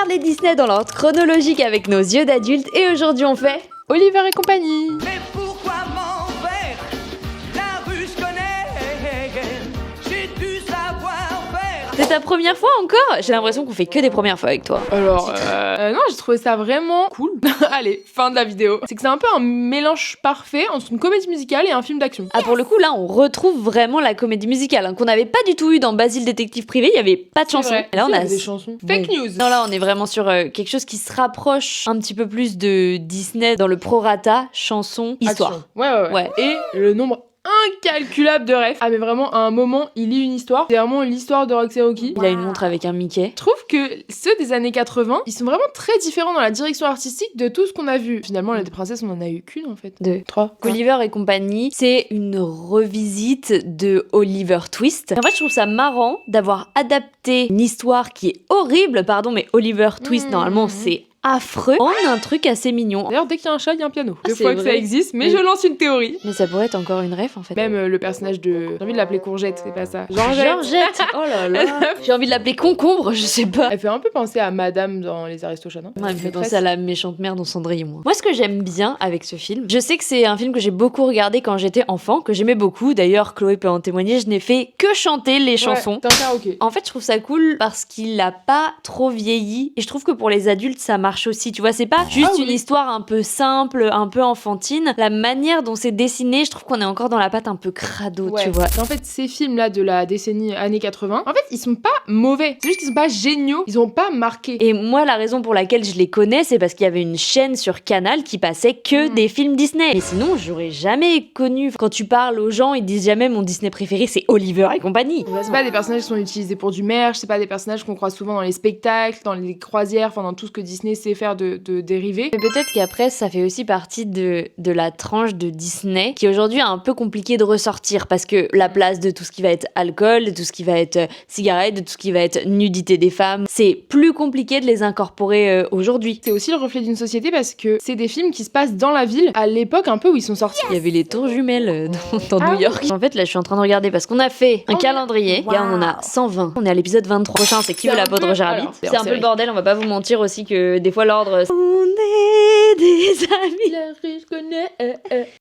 regarde les Disney dans l'ordre chronologique avec nos yeux d'adultes et aujourd'hui on fait Oliver et compagnie. Mais pourquoi m'envers? La rue je connais, j'ai dû savoir faire. C'est ta première fois encore? J'ai l'impression qu'on fait que des premières fois avec toi. Alors, non, j'ai trouvé ça vraiment cool. Allez, fin de la vidéo. C'est que c'est un peu un mélange parfait entre une comédie musicale et un film d'action. Ah pour le coup là on retrouve vraiment la comédie musicale qu'on n'avait pas du tout eu dans Basile détective privé, il y avait pas de chansons. Vrai. Et là on Il y a avait des chansons. Bon. Fake news. Non là on est vraiment sur quelque chose qui se rapproche un petit peu plus de Disney dans le prorata, chanson, histoire. Action. Ouais. Ouais. Et le nombre incalculable de refs. Ah mais vraiment, à un moment, il lit une histoire. C'est vraiment l'histoire de Roxy Rookie. Il a une montre avec un Mickey. Je trouve que ceux des années 80, ils sont vraiment très différents dans la direction artistique de tout ce qu'on a vu. Finalement, les princesses, on en a eu qu'une en fait. 2. 3. Oliver et compagnie, c'est une revisite de Oliver Twist. En fait, je trouve ça marrant d'avoir adapté une histoire qui est horrible, pardon, mais Oliver Twist, normalement, c'est affreux, en un truc assez mignon. D'ailleurs, dès qu'il y a un chat, il y a un piano. Ah, Deux c'est fois que vrai. ça existe, mais Oui. je lance une théorie. Mais ça pourrait être encore une ref, en fait. Même le personnage de... J'ai envie de l'appeler Courgette, c'est pas ça. Georgette. Oh là là. J'ai envie de l'appeler concombre, je sais pas. Elle fait un peu penser à Madame dans Les Aristochats, non? Ouais, elle me fait penser à la méchante mère dans Cendrillon. Moi, ce que j'aime bien avec ce film, je sais que c'est un film que j'ai beaucoup regardé quand j'étais enfant, que j'aimais beaucoup. D'ailleurs, Chloé peut en témoigner, je n'ai fait que chanter les chansons. C'est un karaoké. En fait, je trouve ça cool parce qu'il a pas trop vieilli. Et je trouve que pour les adultes, ça marche aussi. Tu vois, c'est pas juste Ah oui. une histoire un peu simple, un peu enfantine. La manière dont c'est dessiné, je trouve qu'on est encore dans la patte un peu crado, Ouais. tu vois. En fait, ces films-là de la décennie années 80, en fait, ils sont pas mauvais. C'est juste qu'ils sont pas géniaux. Ils ont pas marqué. Et moi, la raison pour laquelle je les connais, c'est parce qu'il y avait une chaîne sur Canal qui passait que des films Disney. Mais sinon, j'aurais jamais connu. Quand tu parles aux gens, ils disent jamais mon Disney préféré, c'est Oliver et compagnie. C'est pas des personnages qui sont utilisés pour du merch, c'est pas des personnages qu'on croise souvent dans les spectacles, dans les croisières, enfin dans tout ce que Disney sait faire de dérivés. Mais peut-être qu'après, ça fait aussi partie de la tranche de Disney qui aujourd'hui est un peu compliqué de ressortir parce que la place de tout ce qui va être alcool, de tout ce qui va être cigarette, de tout ce qui va être nudité des femmes, c'est plus compliqué de les incorporer aujourd'hui. C'est aussi le reflet d'une société parce que c'est des films qui se passent dans la ville à l'époque un peu où ils sont sortis. Il y avait les tours jumelles dans Ah New York. En fait, là, je suis en train de regarder parce qu'on a fait un Oh, calendrier. wow. Là, on en a 120. On est à l'épisode 23 prochain, c'est Qui C'est veut la un peau de peu- Roger Rabbit. alors, c'est C'est hors un peu le série. bordel, on va pas vous mentir aussi que des fois l'ordre... On est des amis. La rue, je connais.